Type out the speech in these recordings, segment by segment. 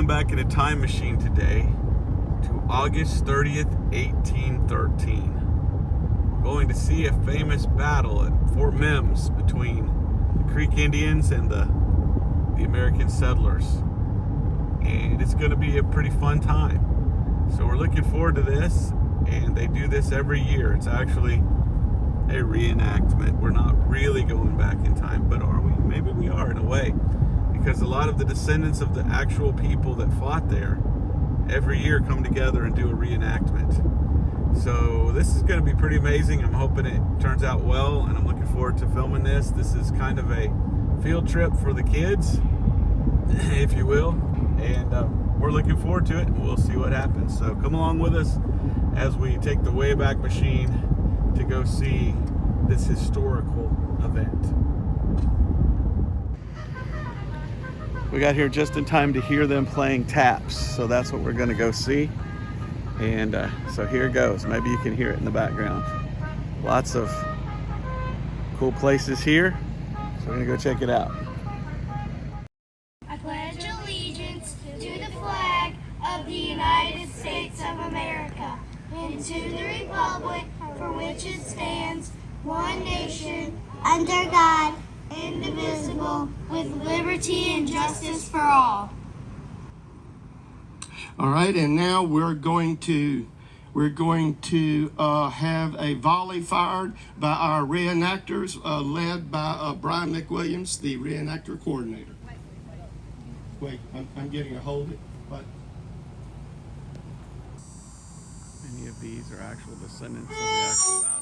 going back in a time machine today to August 30th, 1813. We're going to see a famous battle at Fort Mims between the Creek Indians and the American settlers. And it's going to be a pretty fun time. So we're looking forward to this, and they do this every year. It's actually a reenactment. We're not really going back in time, but are we? Maybe we are in a way, because a lot of the descendants of the actual people that fought there every year come together and do a reenactment. So this is going to be pretty amazing. I'm hoping it turns out well, and I'm looking forward to filming this. This is kind of a field trip for the kids, if you will, and we're looking forward to it. We'll see what happens. So come along with us as we take the Wayback Machine to go see this historical event. We got here just in time to hear them playing taps, so that's what we're going to go see. And so here it goes. Maybe you can hear it in the background. Lots of cool places here, so we're going to go check it out. I pledge allegiance to the flag of the United States of America and to the republic for which it stands, one nation, under God, indivisible, with liberty and justice for all. All right, and now we're going to have a volley fired by our reenactors, led by Brian McWilliams, the reenactor coordinator. Wait, I'm getting a hold of it, but Many of these are actual descendants of the actual battle.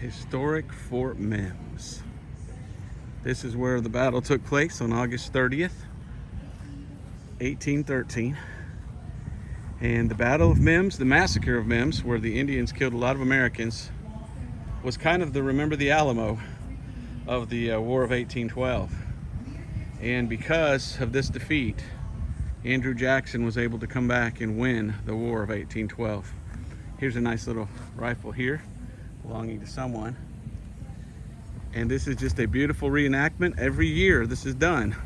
Historic Fort Mims. This is where the battle took place on August 30th, 1813. And the Battle of Mims, the massacre of Mims, where the Indians killed a lot of Americans, was kind of the Remember the Alamo of the War of 1812. And because of this defeat, Andrew Jackson was able to come back and win the War of 1812. Here's a nice little rifle here, belonging to someone. And this is just a beautiful reenactment. Every year this is done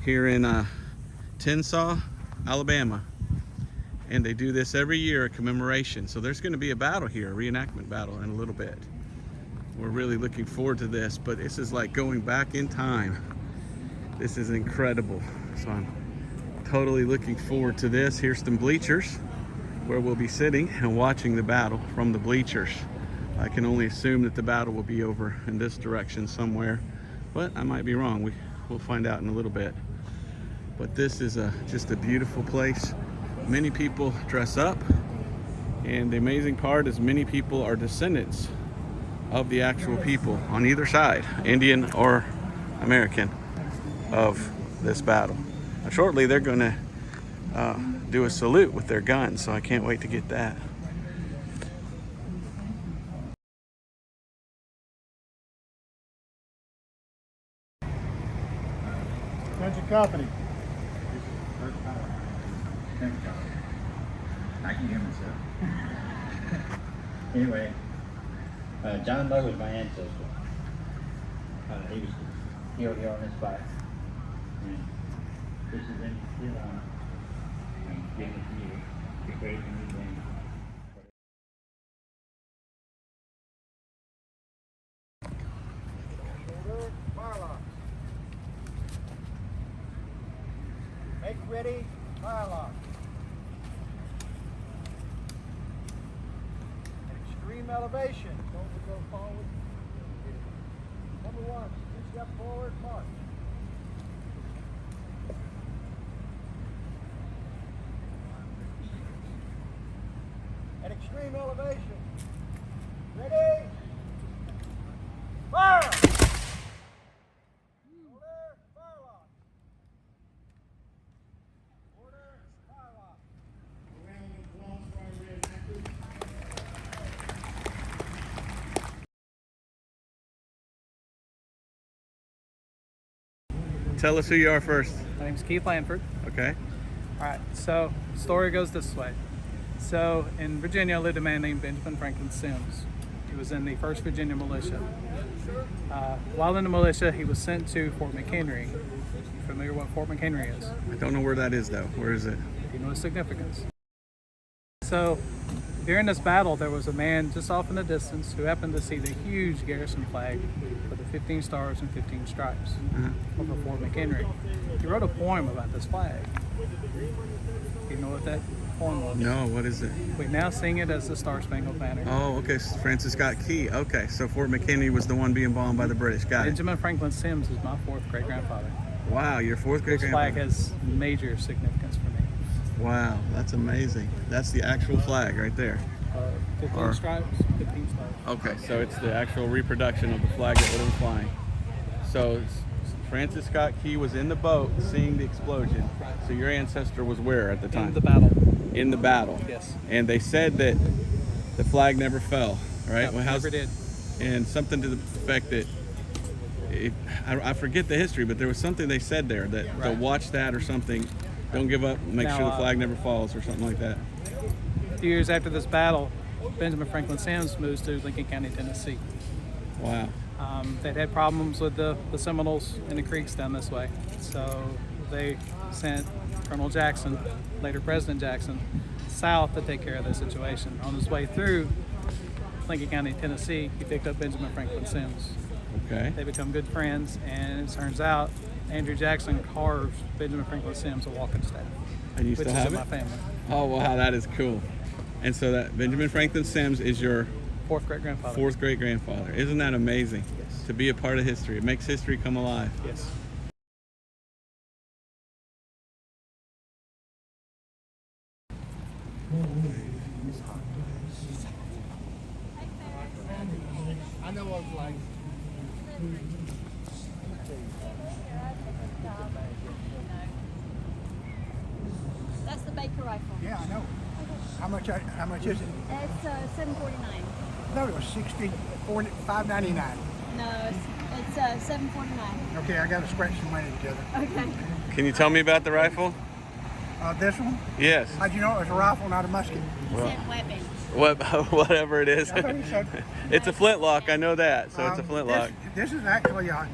here in Tensas, Alabama. And they do this every year, a commemoration. So there's going to be a battle here, a reenactment battle, in a little bit. We're really looking forward to this, but this is like going back in time. This is incredible. So I'm totally looking forward to this. Here's some bleachers where we'll be sitting and watching the battle from the bleachers. I can only assume that the battle will be over in this direction somewhere, but I might be wrong. We'll find out in a little bit. But this is just a beautiful place. Many people dress up, and the amazing part is many people are descendants of the actual people on either side, Indian or American, of this battle. Now, shortly they're going to do a salute with their guns, so I can't wait to get that. Attention company. I can hear myself. Anyway, John Lowe was my ancestor. He was killed here on this spot. And this is in his honor. I'm giving it to you. You're great for me, then. Make ready, fire lock. At extreme elevation, don't go forward. Number 1, 2 step forward, march. At extreme elevation. Ready? Fire! Order, fire lock. Order, fire lock. Tell us who you are first. My name's Keith Lanford. Okay. All right, so the story goes this way. So in Virginia lived a man named Benjamin Franklin Sims. He was in the 1st Virginia Militia. While in the militia, he was sent to Fort McHenry. You familiar with what Fort McHenry is? I don't know where that is though. Where is it? You know its significance. So during this battle, there was a man just off in the distance who happened to see the huge garrison flag with the 15 stars and 15 stripes over Fort McHenry. He wrote a poem about this flag. You know what that poem was? No, what is it? We now sing it as the Star Spangled Banner. Oh, okay. Francis Scott Key. Okay, so Fort McHenry was the one being bombed by the British. Got it. Benjamin Franklin Sims is my 4th great-grandfather. Wow, your 4th great This flag grandfather. has major significance for me. Wow, that's amazing. That's the actual flag right there. 15 Or- stripes, 15 stars. Okay, so it's the actual reproduction of the flag that would have been flying. So Francis Scott Key was in the boat seeing the explosion. So your ancestor was where at the time? In the battle. In the battle. Yes. And they said that the flag never fell, right? No, never did. And something to the effect that I forget the history, but there was something they said there that to Right. watch that or something. Don't give up. Make Now, sure the flag never falls or something like that. A few years after this battle, Benjamin Franklin Sims moves to Lincoln County, Tennessee. Wow. They'd had problems with the Seminoles in the creeks down this way. So they sent Colonel Jackson, later President Jackson, south to take care of the situation. On his way through Lincoln County, Tennessee, he picked up Benjamin Franklin Sims. Okay. They become good friends, and it turns out Andrew Jackson carved Benjamin Franklin Sims a walking staff, And you which still is have in it? my family. Oh, wow, that is cool. And so that Benjamin Franklin Sims is your 4th great-grandfather. 4th great grandfather. Isn't that amazing? Yes. To be a part of history. It makes history come alive. Yes. I know what it's like. That's the Baker rifle. Yeah, I know. How much is it? It's $749. No, it was 60, 40, $5.99. No, it's $749. Okay, I got to scratch some money together. Okay. Can you tell me about the rifle? This one? Yes. How'd you know it was a rifle, not a musket? Said weapon. Whatever it is. I thought you said. It's a flintlock. I know that. So it's a Um, flintlock. This is actually a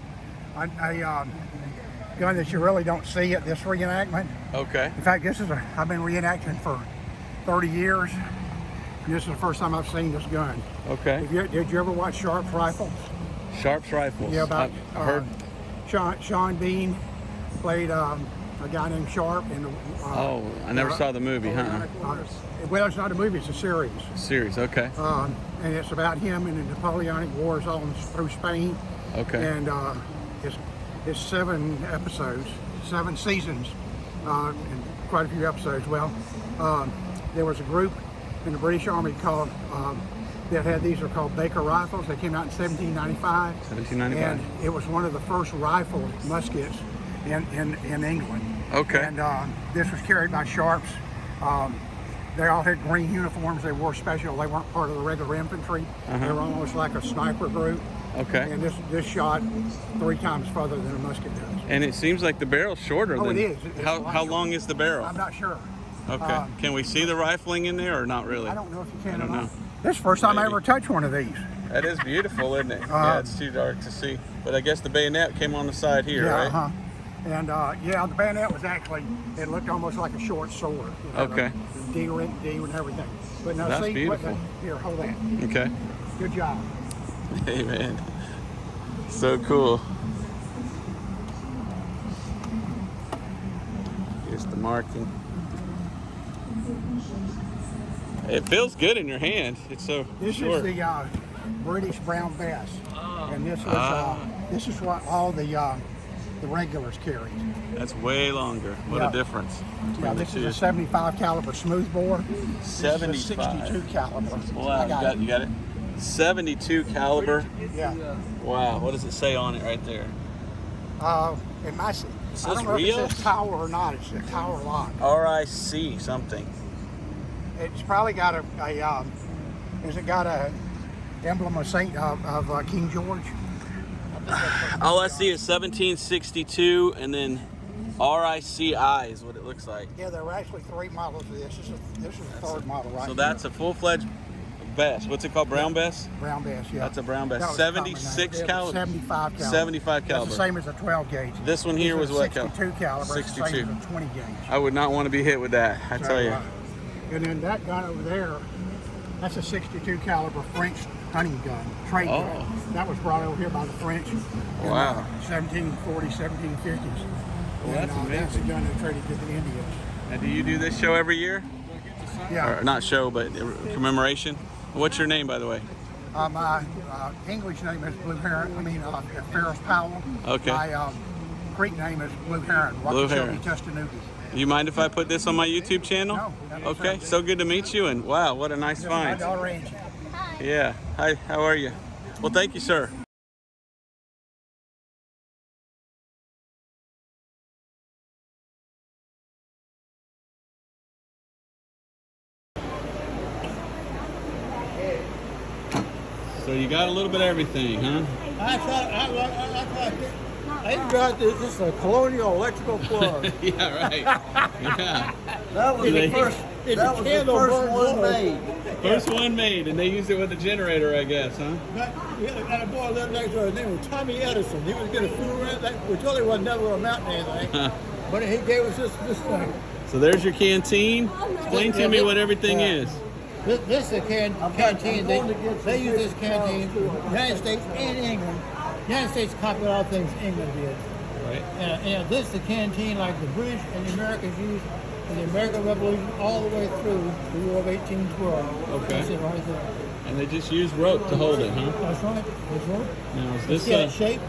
gun that you really don't see at this reenactment. Okay. In fact, I've been reenacting for 30 years. And this is the first time I've seen this gun. Okay. Did you ever watch Sharp's Rifles? Sharp's rifles. Yeah, about I've heard. Sean Bean played a guy named Sharp in the. Oh, I never saw the movie, huh? Well, it's not a movie; it's a series, Series. Okay. and it's about him in the Napoleonic Wars all through Spain. Okay. And it's 7 episodes, 7 seasons, and quite a few episodes. Well, there was a group in the British Army called that had these are called Baker rifles. They came out in 1795. 1795. And it was one of the first rifle muskets in England. Okay. And this was carried by Sharps. They all had green uniforms. They wore special. They weren't part of the regular infantry. They were almost like a sniper group. Okay. And this shot 3 times further than a musket does. And it seems like the barrel's shorter Oh, than. it is. It's a lot How long shorter. is the barrel? I'm not sure. Okay. Can we see the rifling in there or not really? I don't know if you can I don't or not. know. This is the first time I Maybe. ever touched one of these. That is beautiful, isn't it? Yeah, it's too dark to see. But I guess the bayonet came on the side here, Yeah, right? And yeah, the bayonet was actually, it looked almost like a short sword. It had Okay. a D and everything. But now That's see, beautiful. Here, hold that. Okay. Good job. Hey, man. So cool. Here's the marking. It feels good in your hand. It's so This short. is the British brown bass, and this is what all the regulars carried. That's way longer. What Yeah. a difference. Yeah, this is a 75 caliber smoothbore. This is a 75. 62 caliber. Wow, I you got it. 72 caliber. Yeah. Wow, what does it say on it right there? It might. says I don't know if Rio? it says tower or not. It's a tower lock. RIC something. It's probably got has it got a emblem of King George? All I see is 1762 and then RICI is what it looks like. Yeah, there were actually 3 models of this. This is the third model right So here. that's a full-fledged bass. What's it called? Brown bass? Brown bass, yeah. That's a brown bass. That was a common name. 76 Yeah, caliber? 75 caliber. 75 That's caliber. the same as a 12 gauge. This one here This was is what 62 caliber. It's the 62. same as a 20 gauge. I would not want to be hit with that, I So, tell you. and then that gun over there, that's a 62 caliber French hunting gun, trade Oh. gun. That was brought over here by the French in Wow. 1740s, 1750s. Well, that's and, that's the amazing. gun they traded to the Indians. Now, do you do this show every year? Yeah. Or not show, but commemoration? What's your name, by the way? My English name is Blue Heron. Ferris Powell. Okay. My Creek name is Blue Heron. Blue Heron. Chattanooga. You mind if I put this on my YouTube channel? No, that's Okay, okay. so good to meet you, and wow, what a nice My find. daughter Angie. Yeah, hi, how are you? Well, thank you, sir. So you got a little bit of everything, huh? I got this. This is a Colonial electrical plug. Yeah, right. Yeah. That was the first. That was the first one made. First one made, and they used it with a generator, I guess, huh? We had a boy lived next door. His name was Tommy Edison. He was going to fool around. We told him he wasn't never going to mount anything, but he gave us this thing. So there's your canteen. Explain to me what everything is. This is a canteen. They use this canteen in the United States and England. The United States copied all things England did. Right. And this is the canteen like the British and the Americans used in the American Revolution all the way through the War of 1812. Okay. That's it right there. And they just use rope to hold it, huh? That's right. That's right. Now is this See that shape?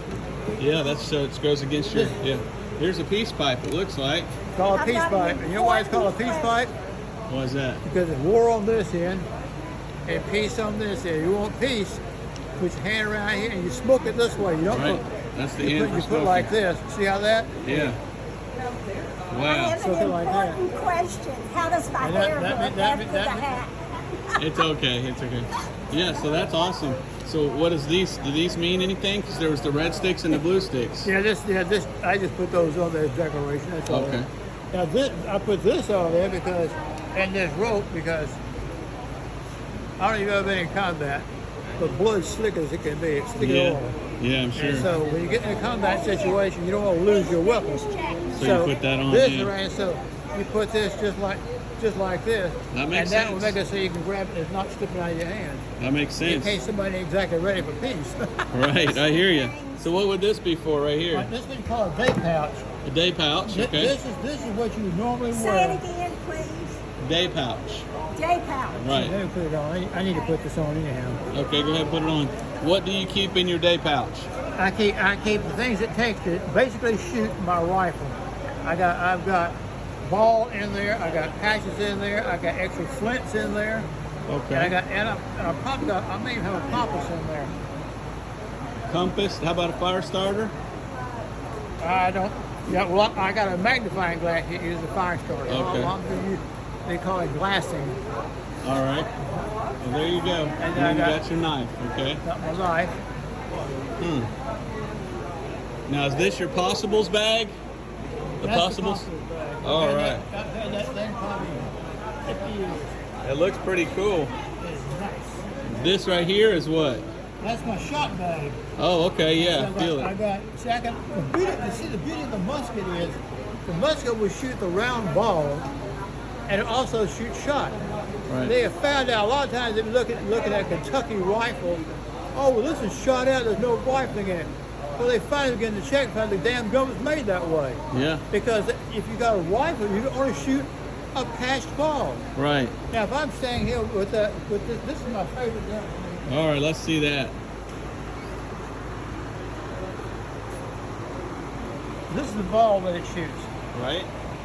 yeah, that's so it goes against your yeah. Here's a peace pipe, it looks like. It's called a peace pipe. And you know why it's called a peace pipe? Why is that? Because it's war on this end and peace on this end. You want peace, put your hand around here and you smoke it this way. You don't Right. put, That's the you end. put, for you put smoking. like this. See how that? Yeah. I Wow. have Something an like that. important question. How does my And that- hair that- look that- after that- the hat? It's okay. It's okay. Yeah, so that's awesome. So what does these do these mean anything? Because there was the red sticks and the blue sticks. Yeah, this. I just put those on there as decoration. That's all. Okay. Now I put this on there because, and this rope because I don't even know if been in combat, but blood's slick as it can be. It's slick Yeah. as oil. Yeah, I'm sure. And so when you get in a combat situation, you don't want to lose your weapons. So you put that on, This yeah. around, so you put this just like this. That makes and that will sense. make it so you can grab it and it's not slipping out of your hand. That makes In sense. case somebody ain't exactly ready for peace. Right, I hear you. So what would this be for right here? This is called a day pouch. A day pouch, okay. This is what you normally Say wear. it again, please. Day pouch. Day pouch. Right. Let me put it on. I need to put this on anyhow. Okay, go ahead and put it on. What do you keep in your day pouch? I keep the things it takes to basically shoot my rifle. I've got ball in there. I got patches in there. I got extra flints in there. Okay. And I probably got. I may even have a compass in there. Compass. How about a fire starter? I don't. Yeah. Well, I got a magnifying glass here. Use a fire starter. Okay. They call it glassing. All right. Well, there you go. And I then you got- got your knife, okay? Got my knife. Now, is this your possibles bag? The That's possibles? possible bag. All I've right. had that thing probably 50 years. It looks pretty cool. It's nice. This right here is what? That's my shot bag. Oh, okay, yeah, So feel I it. got, the beauty of the musket is, the musket will shoot the round ball, and it also shoots shot. Right. They have found out a lot of times, if you looking at Kentucky rifle, oh, well, this is shot out, there's no rifling in it. Well, they finally begin to check, found the damn gun was made that way. Yeah. Because if you got a rifle, you can only shoot a patched ball. Right. Now, if I'm staying here with this is my favorite gun. All right, let's see that. This is the ball that it shoots. Right.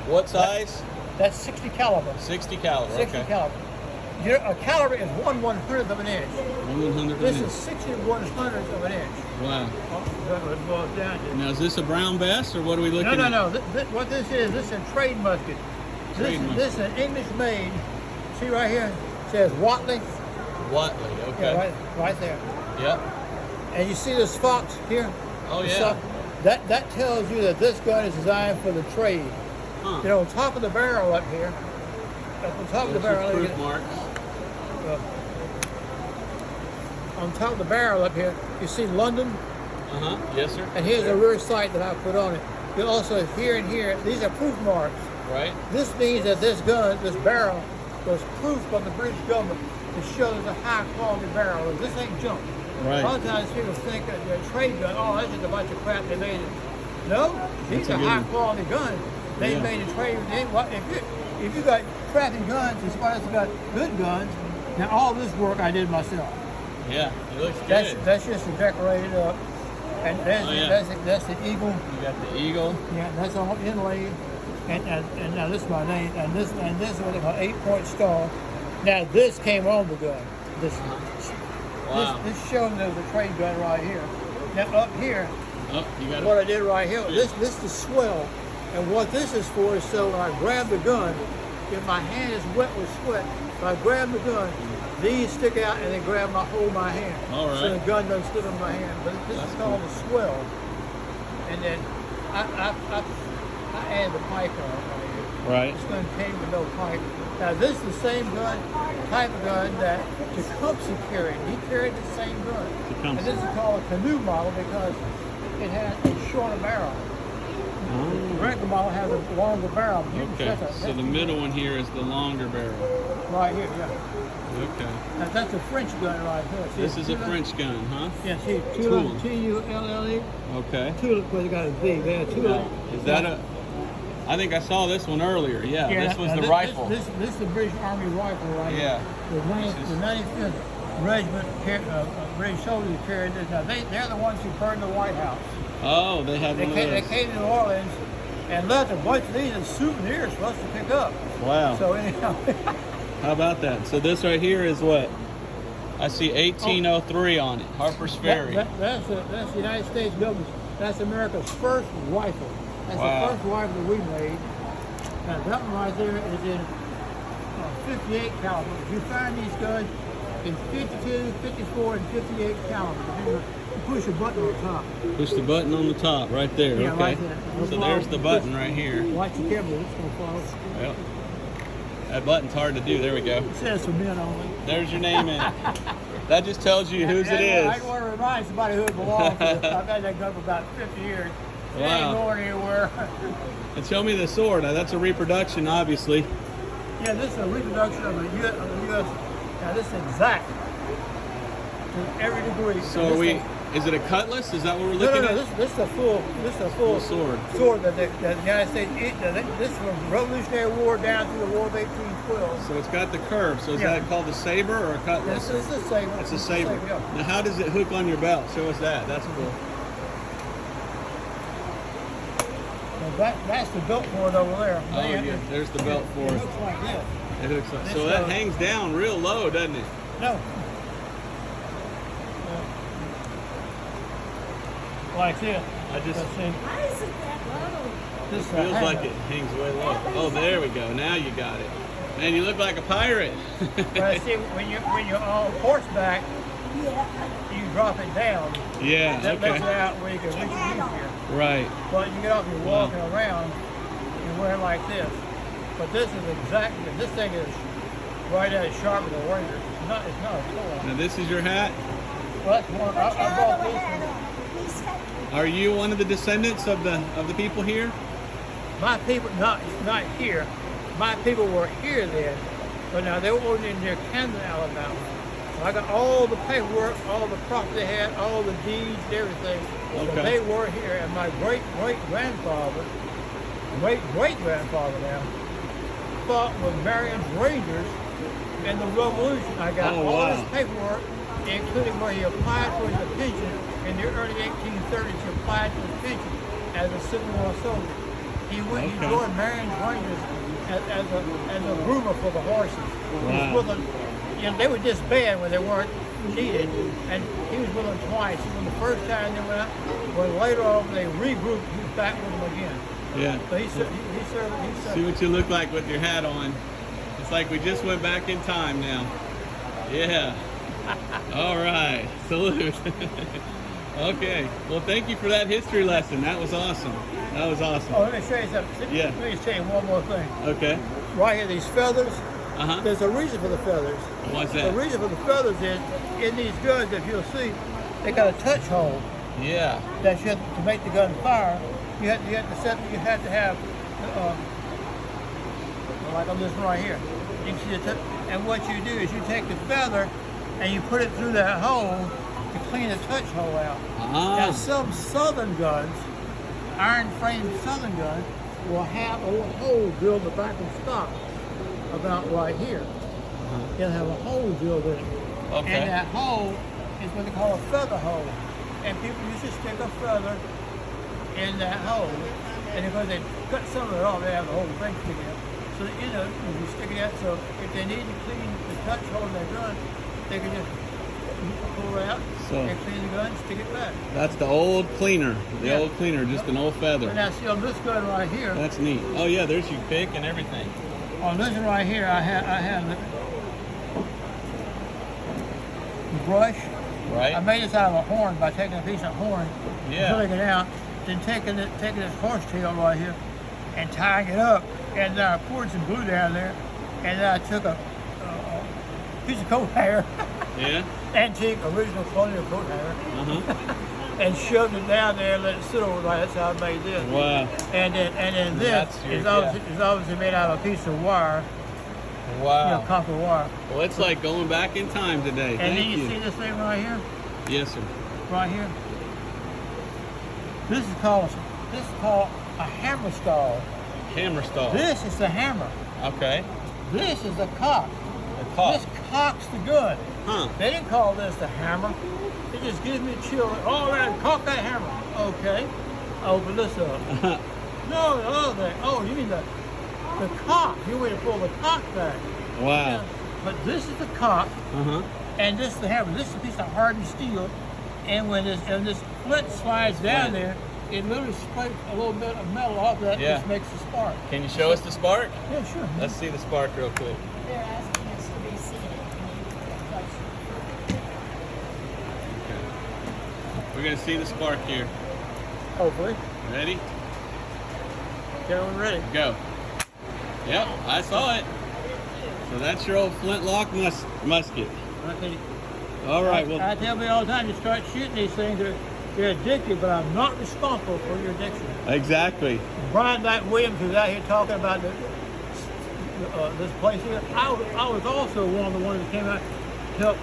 What size? That's 60 caliber. 60 caliber. 60 Okay. caliber. You know, a caliber is 1/100th of an inch. 1/100. This is 60/100th of an inch. Wow. Oh, that's what it boils down to. Now, is this a brown bess, or what are we looking at? No. What this is a trade musket. Trade musket. This is an English made. See right here? It says Watley. Watley. Okay. Yeah, right there. Yep. And you see this fox here? Oh, The yeah. sock? That tells you that this gun is designed for the trade. Huh. You know, on top of the barrel up here, at the top of the There's barrel, your look proof at- marks. on top of the barrel up here, you see London, Yes, sir. and here's a rear sight that I put on it. You also here and here, these are proof marks. Right. This means that this gun, this barrel, was proof by the British government to show that it's a high quality barrel. This ain't junk. Right. A lot of times people think that they're a trade gun, oh, that's just a bunch of crap they made it. No, these That's a are good high one. quality guns. They Yeah. made a trade. If you got crappy guns and somebody else got good guns, now all this work I did myself. Yeah, it looks good. That's just to decorate it up. And Oh, yeah. that's the eagle. You got the eagle. Yeah, that's all inlaid. And now this is my name. And this is what they call 8-point star. Now this came on the gun. Wow. This shows there's a trade gun right here. Now up here, Oh, you got what it. I did right here, this is swell. And what this is for is so when I grab the gun, if my hand is wet with sweat, if I grab the gun, these stick out and they hold my hand. All right. So the gun doesn't stick on my hand. But this is called a swell. And then I add the pipe on it right here. Right. This gun came with no pipe. Now this is the same gun, type of gun that Tecumseh carried. He carried the same gun. Tecumseh. And this is called a canoe model because it has a shorter barrel. The regular model has a longer barrel. Okay, so the middle one here is the longer barrel. Right here, yeah. Okay. Now that's a French gun right here. See, This is a Tulip? French gun, huh? Yeah, see, Tulip. Tulip, T-U-L-L-E. Okay. Tulip, because it got a V. There, Tulip. Is that a... I think I saw this one earlier. Yeah, this was now the rifle. This is the British Army rifle right Yeah. here. The 95th Regiment British soldiers carried this. Now they're the ones who burned the White House. Oh, they had one of They those. came to New Orleans and left a bunch of these as souvenirs for us to pick up. Wow. So anyhow, How about that? So this right here is what? I see 1803 on it. Harper's Ferry. that's the United States government. That's America's first rifle. That's Wow. the first rifle we made. Now that one right there is in 58 caliber. If you find these guns in 52, 54, and 58 caliber, you push a button on top. Push the button on the top right there. Yeah, Okay. right there. So there's the button right here. Watch your camera, it's gonna fall. Yep. That button's hard to do. There we go. It says for men only. There's your name in it. That just tells you whose it I is. want to remind somebody who it belongs to. I've had that gun for about 50 years. It Wow. ain't going anywhere. And show me the sword. Now that's a reproduction, obviously. Yeah, this is a reproduction of the U.S. Now this is exact to every degree. So This are we? thing- Is it a cutlass? Is that what we're No, looking no, at? this is a full Full sword. sword that the United States. This is from Revolutionary War down to the War of 1812. So it's got the curve. So is Yeah. that called a saber or a cutlass? This is the saber. It's a saber. Yeah. Now how does it hook on your belt? Show us that. That's cool. Now that's the belt for it over there. Oh yeah, there's the belt for It it. looks like this. It hooks up. This So that goes- hangs down real low, doesn't it? No. Like this. I just Let's see. Why is it that low? This feels like it hangs way low. Oh, there we go. Now you got it. Man, you look like a pirate. But see, when you're on horseback, Yeah. you drop it down. Yeah. That lets it Okay. out where you can reach it easier. Right. But you get off, you're walking around, wearing like this. But this is exactly, this thing is right as sharp as a razor. It's not a toy. Now this is your hat. Well, that's one, I bought this one. Are you one of the descendants of the people here? My people, not here. My people were here then, but now they were over near Camden, Alabama. I got all the paperwork, all the property they had, all the deeds, everything. Okay. So they were here, and my great-great-grandfather now, fought with Marion's Rangers in the Revolution. I got all his paperwork, including where he applied for his pension in the early 1830s. He applied for his pension as a Civil War soldier. He went. He joined Marion's Rangers as a groomer for the horses. Wow. He was with them. You know, they were disbanded when they weren't needed, and he was with them twice. When the first time they went out, when later on they regrouped, he was back with them again. Yeah. So he served. See what you look like with your hat on. It's like we just went back in time now. Yeah. All right. Salute. Okay. Well, thank you for that history lesson. That was awesome. That was awesome. Oh, let me show you something. Yeah. Let me just tell you one more thing. Okay. Right here, these feathers. There's a reason for the feathers. What's that? The reason for the feathers is in these guns, if you'll see, they got a touch hole. Yeah. That you have to make the gun fire. You have to have like on this one right here. You can see the and what you do is you take the feather and you put it through that hole to clean the touch hole out. Now some southern guns, iron frame southern guns, will have a little hole drilled in the back of the stock about right here. They'll have a hole drilled in it. Okay. And that hole is what they call a feather hole. And people used to stick a feather in that hole. And because they cut some of it off, they have the whole thing sticking out. So, you know, you stick it out, so if they need to clean the touch hole in their gun, they can just pull it out and clean the gun and stick it back. That's the old cleaner. The old cleaner, just an old feather. And now see on this gun right here. That's neat. Oh yeah, there's your pick and everything. On this one right here, I have the brush. Right. I made this out of a horn by taking a piece of horn, pulling it out, then taking this horsetail right here and tying it up. And then I poured some glue down there, and then I took a piece of coat hanger, antique, original colonial coat hanger, and shoved it down there and let it sit over there. That's how I made this. Wow. And then this is obviously made out of a piece of wire. Wow. You know, copper wire. Well, it's like going back in time today. And Thank then you you. see this thing right here? Yes, sir. Right here. This is called a hammer stall. Hammer stall. This is the hammer. Okay. This is the cock. The cock. This cocks the gun. Huh. They didn't call this the hammer. It just gives me a chill. All right, cock that hammer. Okay. Open this up. No, the other thing. Oh, you mean the cock. You want to pull the cock back. Wow. Yeah. But this is the cock. And this is the hammer. This is a piece of hardened steel. And when this flint slides down there, it literally scrapes a little bit of metal off that. Just makes a spark. Can you show us the spark? Yeah, sure. Let's see the spark real quick. They're asking us to be seated. We're gonna see the spark here. Hopefully. Ready? Everyone ready? Go. Yep, I saw it. So that's your old flintlock musket. All right. Well, I tell me all the time, you start shooting these things, they're addictive, but I'm not responsible for your addiction. Exactly. Brian Williams was out here talking about this place here. I was also one of the ones that came out to help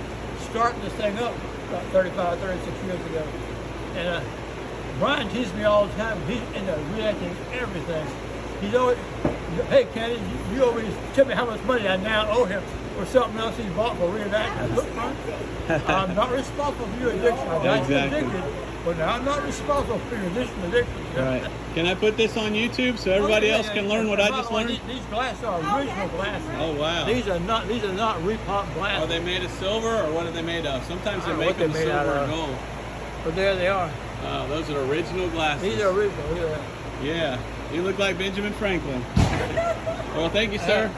start this thing up about 35, 36 years ago. And Brian teases me all the time. He's into reenacting everything. He's always, hey, Kenny, you always tell me how much money I now owe him for something else he bought for reenactment. I'm not responsible for your addiction. I got you addicted, but now I'm not responsible for your addiction. Right. Can I put this on YouTube so everybody else can learn what I just learned? These glasses are original glasses. Oh wow. These are not repop glasses. Are they made of silver or what are they made of? Sometimes they make them of silver and gold. But there they are. Oh, those are original glasses. These are original. Look at that. Yeah. You look like Benjamin Franklin. Well, thank you, sir.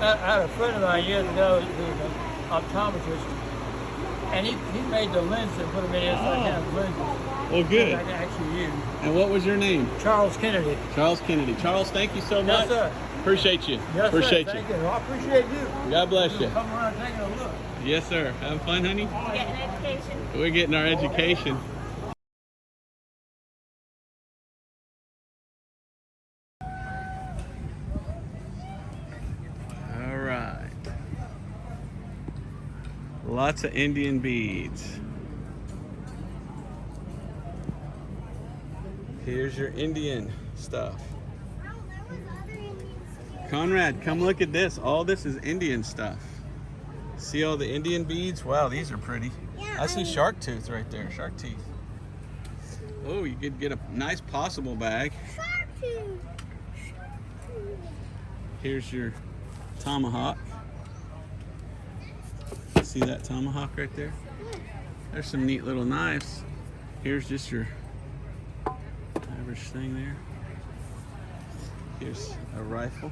I had a friend of mine years ago who was an optometrist, And he made the lenses and put them in here so I can have lenses Well, that good. I can actually use. And what was your name? Charles Kennedy. Charles Kennedy. Charles, thank you so much. Yes, sir. Appreciate you. Yes, Appreciate sir. Thank you. you. I appreciate you. God bless you. Come around taking a look. Yes, sir. Having fun, honey? Getting education. We're getting our education. All right. Lots of Indian beads. Here's your Indian stuff. Conrad, come look at this. All this is Indian stuff. See all the Indian beads? Wow, these are pretty. I see shark tooth right there, shark teeth. Oh, you could get a nice possible bag. Shark tooth. Here's your tomahawk. See that tomahawk right there? There's some neat little knives. Here's just your average thing there. Here's a rifle.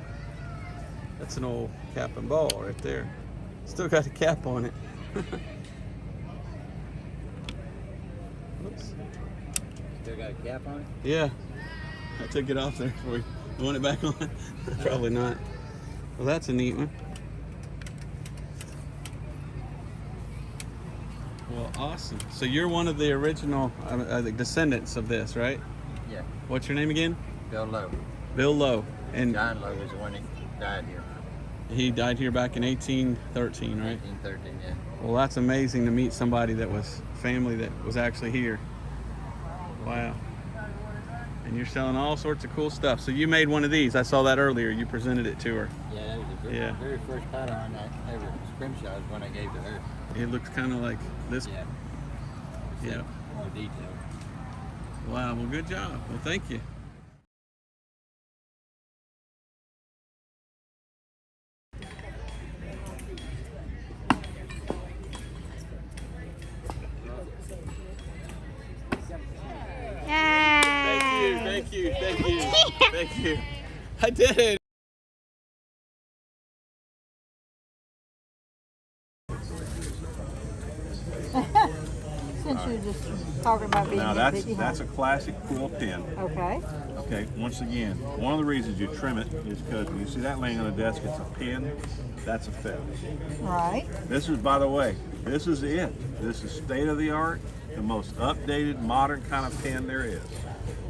That's an old cap and ball right there. Still got a cap on it. Oops. Still got a cap on it? Yeah, I took it off there for you. You want it back on? Probably not. Well, that's a neat one. Well, awesome. So you're one of the original the descendants of this, right? Yeah. What's your name again? Bill Lowe. Bill Lowe. And John Lowe was the one that died here. he died here back in 1813, right? 1913, yeah. Well, that's amazing to meet somebody that was family that was actually here. Wow. And you're selling all sorts of cool stuff. So you made one of these. I saw that earlier. You presented it to her. Yeah, that was the very, Yeah. very first pattern I ever scrimshot was when I gave to her. It looks kind of like this. Yeah. Yeah. More detail. Wow. Well, good job. Well, thank you. Thank you. Thank you. Thank you. I did it. Since you're just talking about being Now nitpicky, that's a classic quill pen. Okay. Okay, once again, one of the reasons you trim it is because when you see that laying on the desk, it's a pen. That's a feather. Right. This is, by the way, this is it. This is state of the art, the most updated, modern kind of pen there is.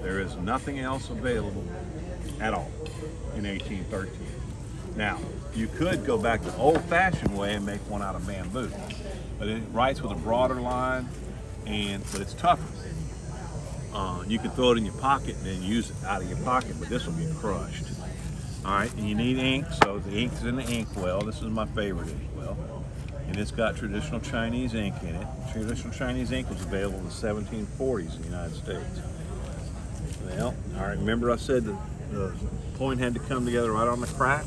There is nothing else available at all in 1813. Now, you could go back the old-fashioned way and make one out of bamboo, but it writes with a broader line, but it's tougher. You can throw it in your pocket and then use it out of your pocket, but this will get crushed. All right, and you need ink, so the ink is in the inkwell. This is my favorite inkwell, and it's got traditional Chinese ink in it. Traditional Chinese ink was available in the 1740s in the United States. Well, all right, remember I said that the point had to come together right on the crack?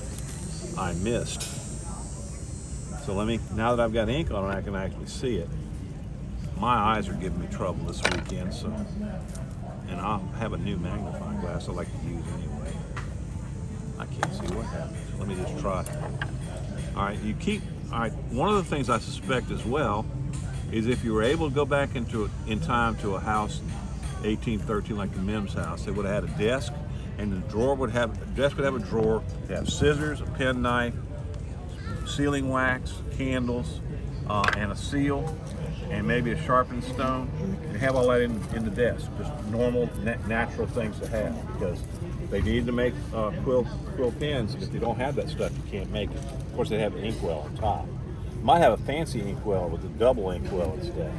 I missed. So now that I've got ink on it, I can actually see it. My eyes are giving me trouble this weekend, and I'll have a new magnifying glass I like to use anyway. I can't see what happens. Let me just try. All right, one of the things I suspect as well is if you were able to go back in time to a house 1813 like the Mims house, they would have had a desk, and the desk would have a drawer, it'd have scissors, a pen knife, sealing wax, candles, and a seal, and maybe a sharpened stone, and have all that in the desk. Just normal, natural things to have, because they need to make quill pens. If they don't have that stuff, you can't make it. Of course, they have an inkwell on top. Might have a fancy inkwell with a double inkwell instead.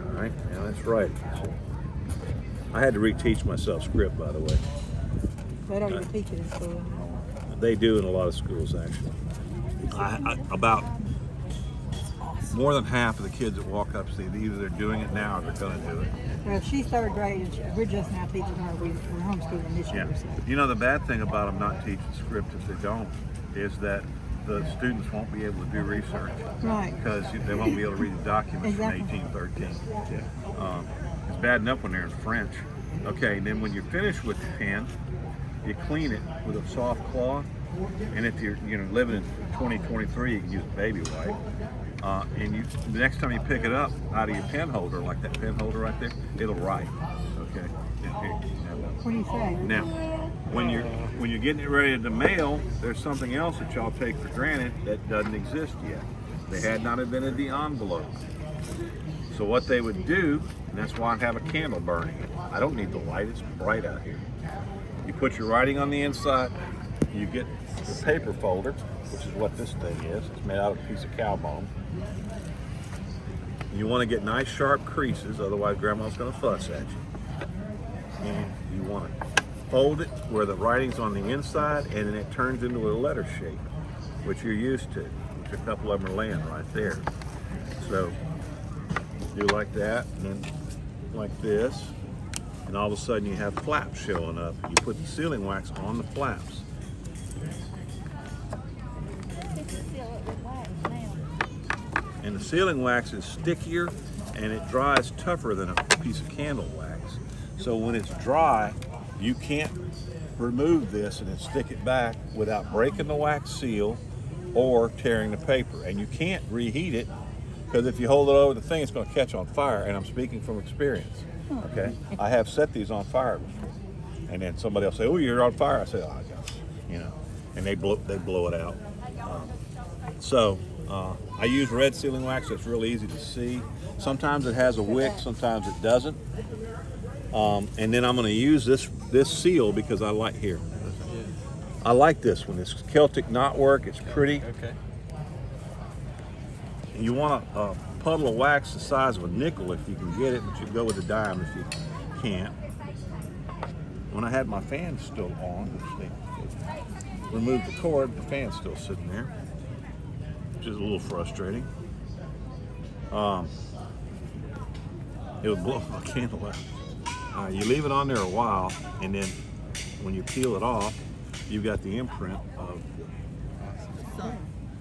All right, now that's right. I had to reteach myself script, by the way. They don't even teach it in school. They do in a lot of schools, actually. About more than half of the kids that walk up say either they're doing it now or they're going to do it. Well, she's third grade, and we're just now teaching her. We're homeschooling this year. So. You know, the bad thing about them not teaching script if they don't is that the students won't be able to do research. Right. Because they won't be able to read the documents Exactly. from 1813. Yeah. It's bad enough when they're in French. Okay, then when you're finished with the pen, you clean it with a soft cloth And if you're living in 2023, you can use baby white. And the next time you pick it up out of your pen holder, like that pen holder right there, it'll write. Okay. What do you say? Now, when you're getting it ready to mail, there's something else that y'all take for granted that doesn't exist yet. They had not invented the envelope. So what they would do, and that's why I have a candle burning. I don't need the light, it's bright out here. You put your writing on the inside, you get the paper folder, which is what this thing is. It's made out of a piece of cow bone. You want to get nice sharp creases, otherwise grandma's going to fuss at you. And you want to fold it where the writing's on the inside, and then it turns into a letter shape, which you're used to, which a couple of them are laying right there. So do like that, and then like this, and all of a sudden you have flaps showing up. You put the sealing wax on the flaps. And the sealing wax is stickier and it dries tougher than a piece of candle wax. So when it's dry, you can't remove this and then stick it back without breaking the wax seal or tearing the paper. And you can't reheat it, because if you hold it over the thing, it's going to catch on fire. And I'm speaking from experience. Okay, I have set these on fire before, and then somebody will say, "Oh, you're on fire." I say, "Oh, gosh," and they blow it out. I use red sealing wax. That's really easy to see. Sometimes it has a wick, sometimes it doesn't. And then I'm going to use this seal because I like here. I like this one. It's Celtic knotwork. It's pretty. Okay. You want a puddle of wax the size of a nickel if you can get it, but you go with a dime if you can't. When I had my fan still on, which they removed the cord, the fan's still sitting there, which is a little frustrating. It would blow my candle out. You leave it on there a while, and then when you peel it off, you've got the imprint of.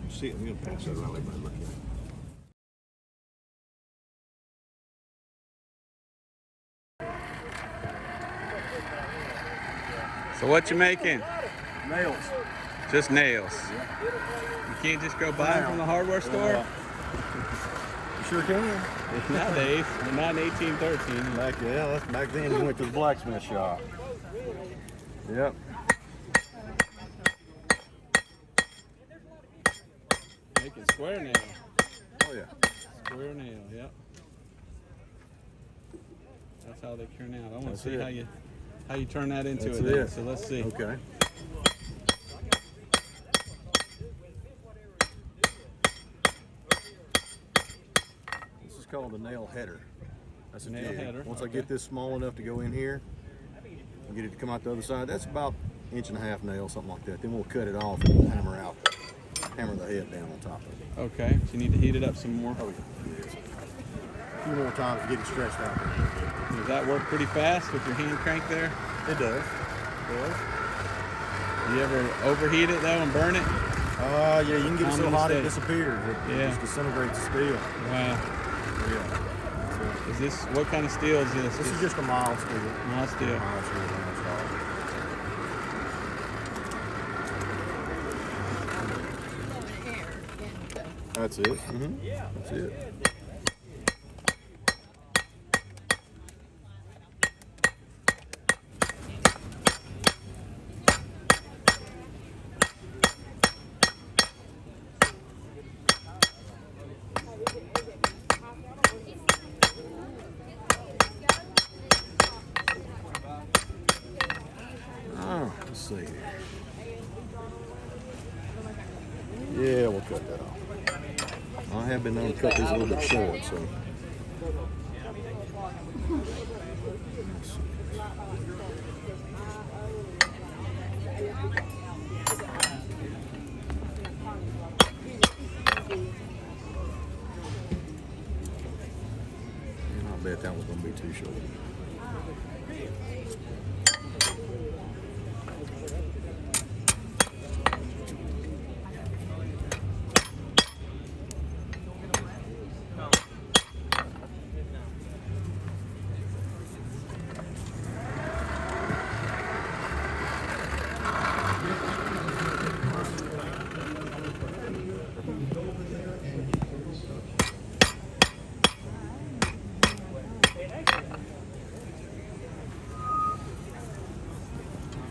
See, I'm gonna pass that around. Let everybody look at it. So what you making? Nails. Just nails. You can't just go buy them from the hardware store? You sure can. Nowadays, but not in 1813. That's back then you went to the blacksmith shop. Yep. Making square nail. Oh yeah. Square nail, yep. That's how they turn out. I want to That's see it. how you turn that into That's it. Then. it. So let's see. Okay. This is called a nail header. That's a Nail jig. header, Once I okay. get this small enough to go in here, and get it to come out the other side, that's about 1.5 inch nail, something like that. Then we'll cut it off and we'll hammer the head down on top of it. Okay, so you need to heat it up some more. Oh yeah. Yes. A few more times to get it stretched out there. Does that work pretty fast with your hand crank there? It does. Do you ever overheat it though and burn it? Yeah, you can get it so Common hot it mistake. disappears. It Yeah. just disintegrates the steel. Wow. Yeah. Is this, what kind of steel is this? This is just a mild steel. mild steel. Mild steel, that's all. That's it. That's it. Let's see here. Yeah, we'll cut that off. I have been known to cut these a little bit short, so. Let's see. And I bet that was going to be too short.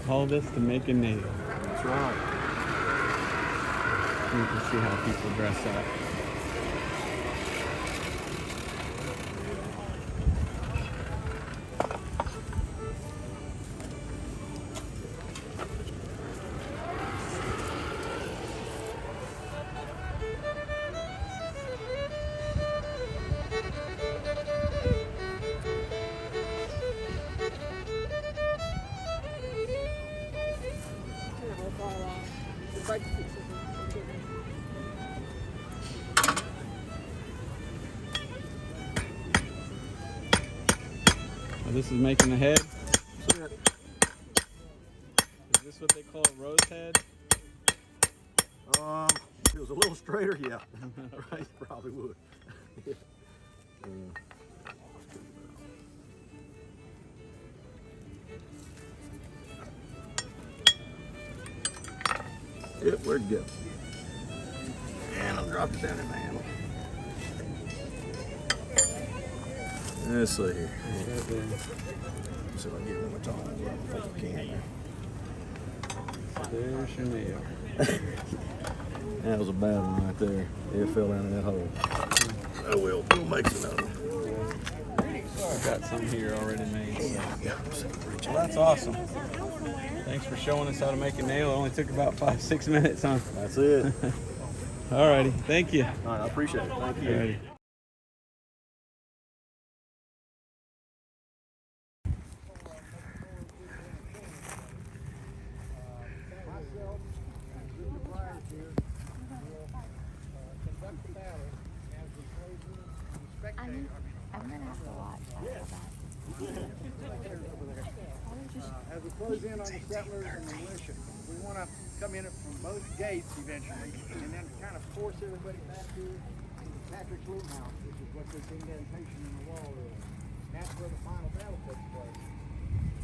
call this to make a nail. That's right. You can see how people dress up. Oh, this is making the head. That's it. Is this what they call a rose head? If it was a little straighter, yeah. Right, probably would. Yeah. Yep, we're good. And I'll drop it down in the handle. Let's see here. See if I can get one more time. I think I can. There's your nail. That was a bad one right there. It fell down in that hole. Oh well, we'll make another one. I've got some here already made. So. Well, that's awesome. Thanks for showing us how to make a nail. It only took about 5-6 minutes, huh? That's it. Alrighty, thank you. All right, I appreciate it. Thank you. Alrighty. I'm gonna have to watch As we close in on the settlers and the militia, we want to come in from both gates eventually, and then kind of force everybody back here to the Patrick's Loom House, which is what this indentation in the wall is. That's where the final battle takes place.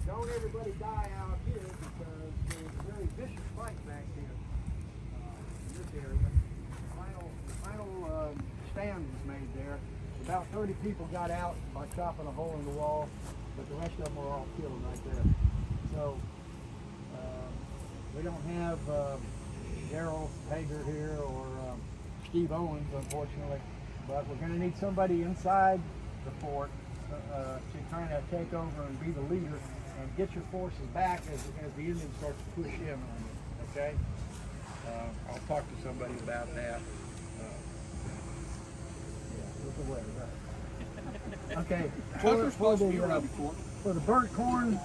Don't everybody die out here because there's a very vicious fight back here in this area. The final stand was made there. About 30 people got out by chopping a hole in the wall, but the rest of them were all killed right there. So we don't have Daryl Hager here or Steve Owens, unfortunately, but we're going to need somebody inside the fort to kind of take over and be the leader and get your forces back as the Indians start to push in on you, okay? I'll talk to somebody about that. Okay, for the burnt corn,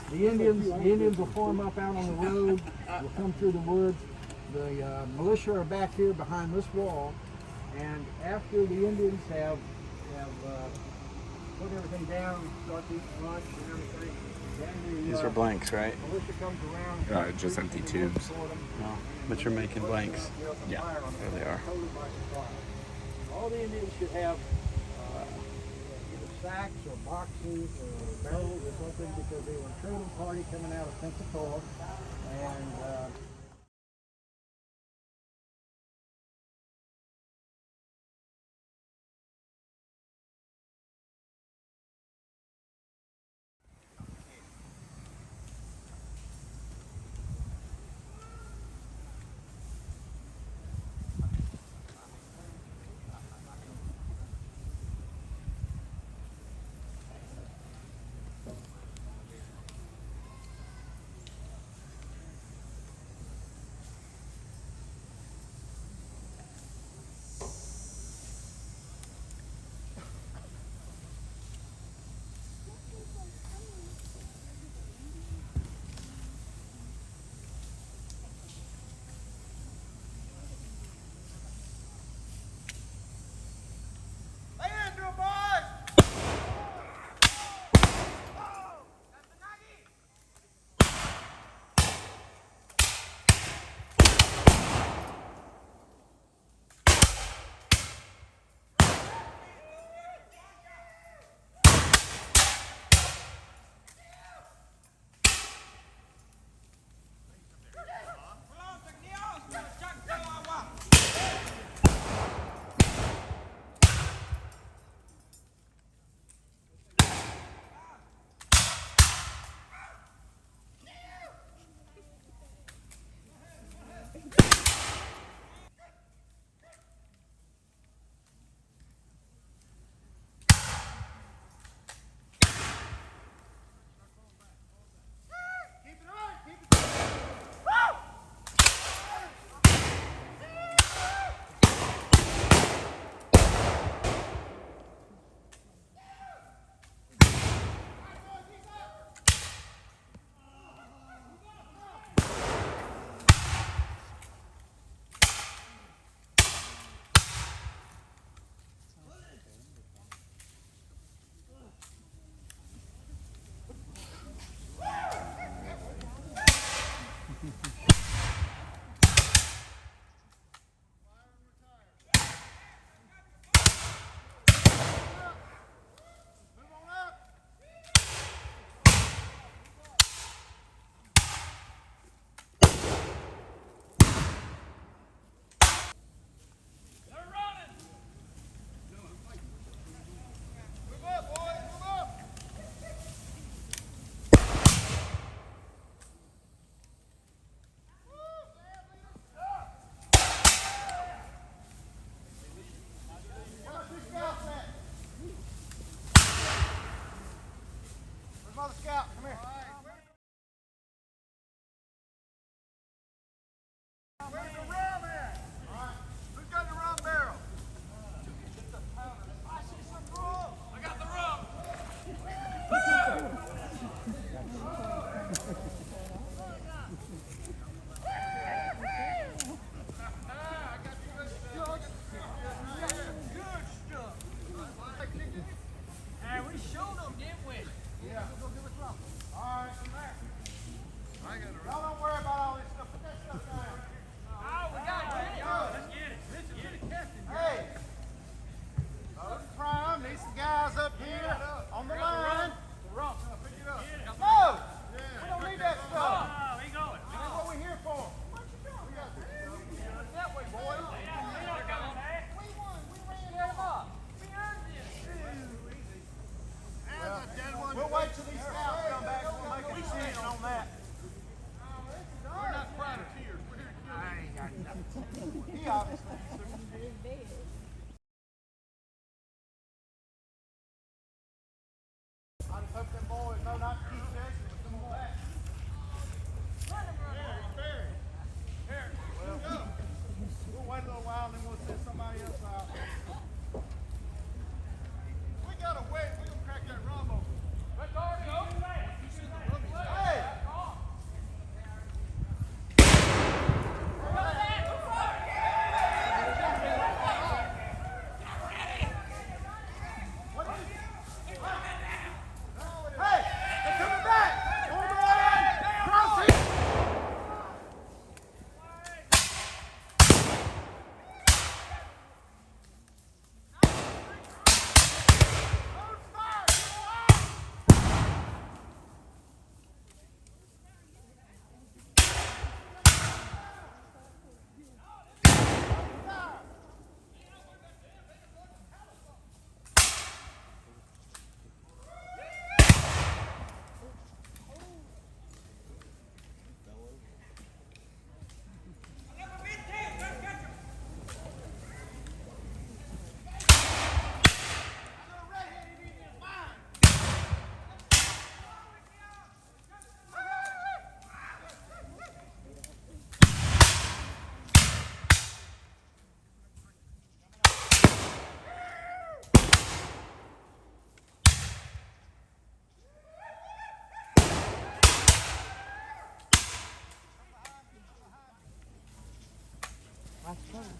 the Indians will form up out on the road. We'll come through the woods. The militia are back here behind this wall, and after the Indians have put everything down, start to eat lunch and everything, then These are blanks, right? militia comes around. Just empty tubes. No, but you're making blanks. Yeah. There they are. All the Indians should have either sacks or boxes or barrels or something because they were a trading party coming out of Pensacola, and We'll wait a little while and then we'll send somebody else out. We gotta wait. We're gonna crack that rum open. That's already open. Hey! Hey! They're coming back! On the line! Crossing!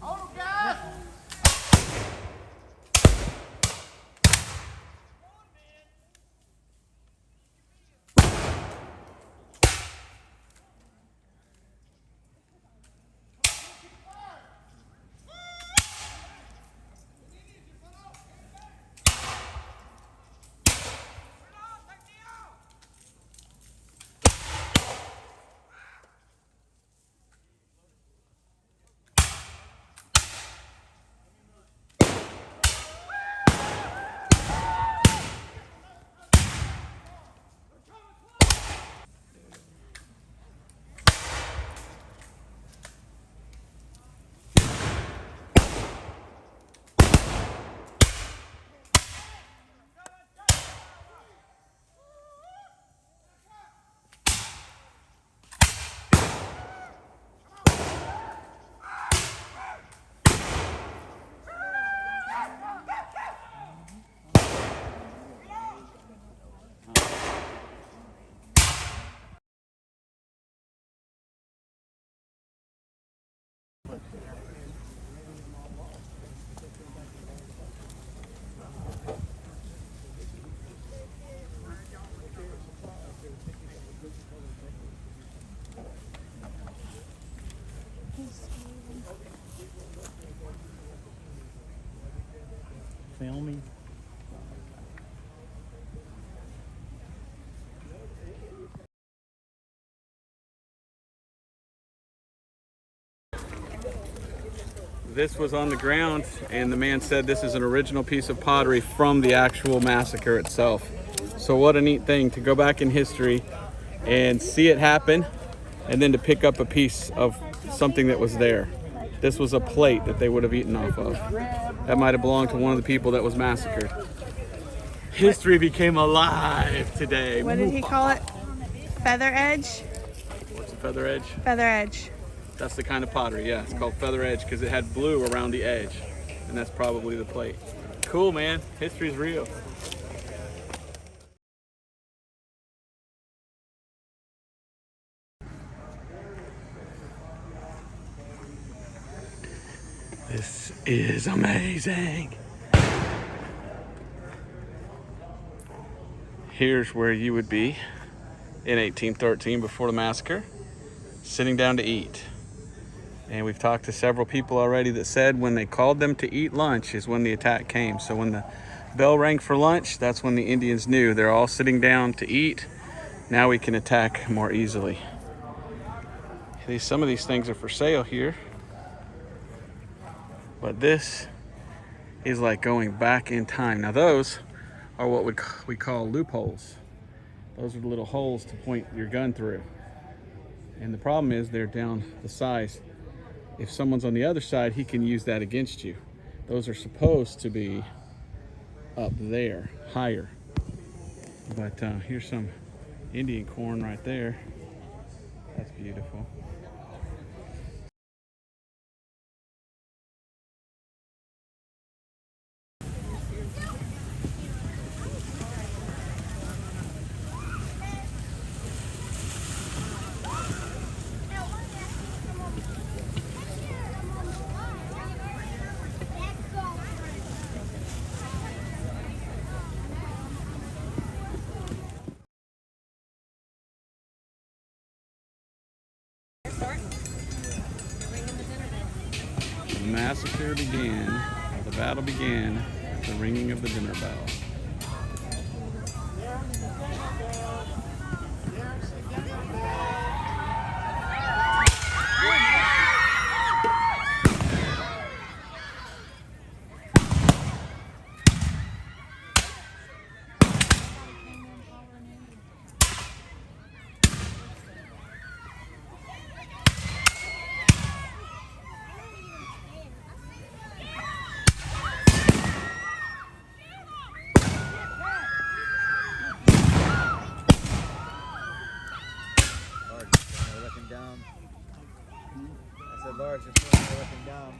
Hold them, guys! Filming. This was on the ground, and the man said this is an original piece of pottery from the actual massacre itself. So what a neat thing to go back in history and see it happen, and then to pick up a piece of something that was there. This was a plate that they would have eaten off of. That might have belonged to one of the people that was massacred. History became alive today. What did he call it? Feather edge? What's a feather edge? Feather edge. That's the kind of pottery, yeah. It's called feather edge because it had blue around the edge. And that's probably the plate. Cool, man. History's real. This is amazing. Here's where you would be in 1813 before the massacre, sitting down to eat. And we've talked to several people already that said when they called them to eat lunch is when the attack came. So when the bell rang for lunch, that's when the Indians knew they're all sitting down to eat. Now we can attack more easily. Some of these things are for sale here. But this is like going back in time. Now those are what we call loopholes. Those are the little holes to point your gun through. And the problem is they're down the size if someone's on the other side, he can use that against you. Those are supposed to be up there, higher. But here's some Indian corn right there. That's beautiful. The massacre began, or the battle began, at the ringing of the dinner bell. I said, Large, just let him down.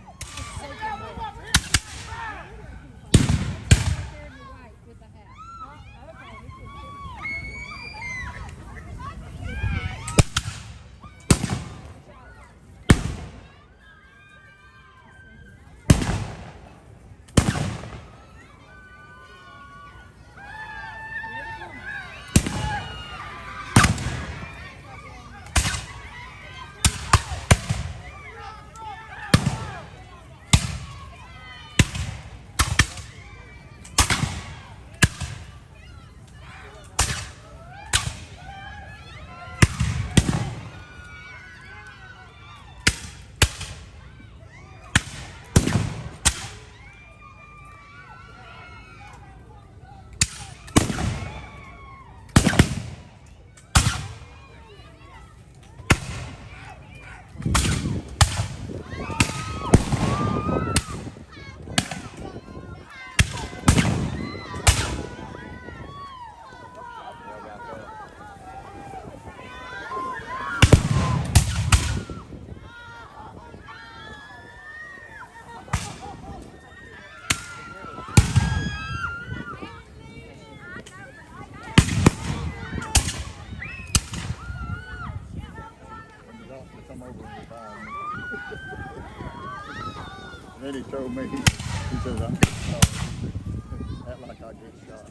Then he told me, he says, I'm act like I get shot.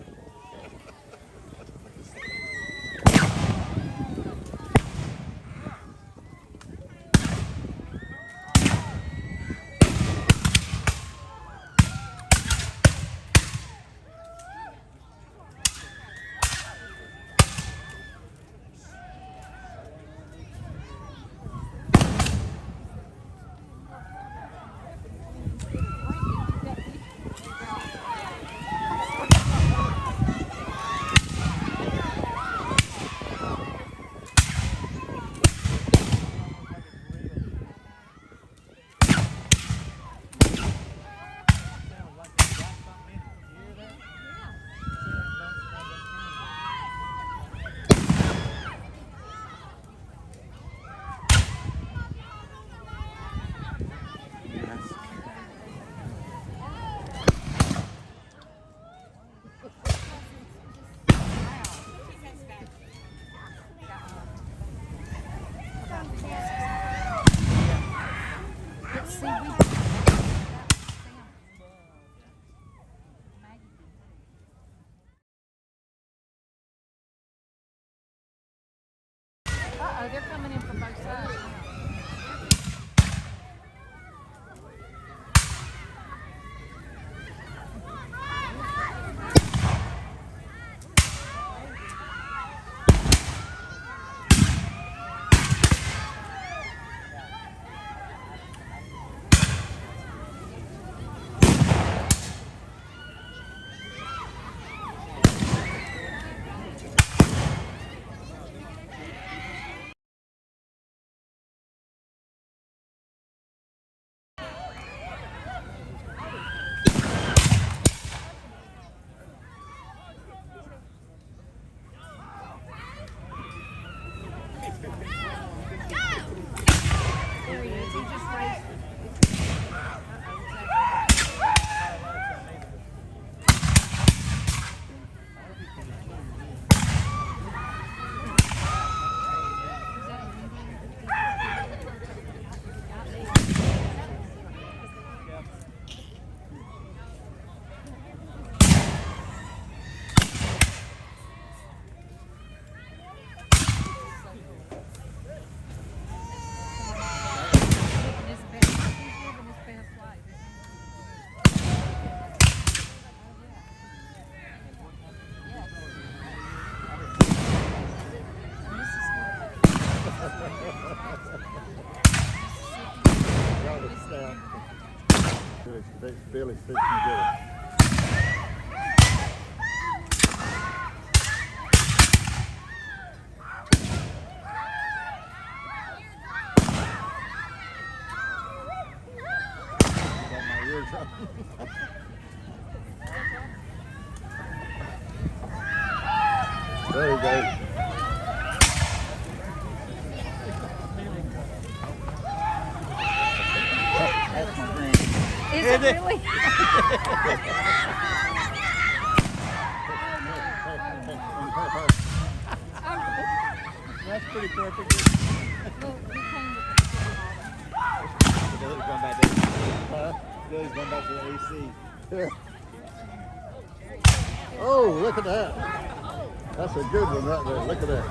Uh-oh, they're coming in from both sides. Billy's fixing to get it. Got my ears up. There you go. Is it really? That's pretty perfect. Billy's going back to the AC. Huh? Billy's going back to the AC. Here. Oh, look at that. That's a good one right there. Look at that.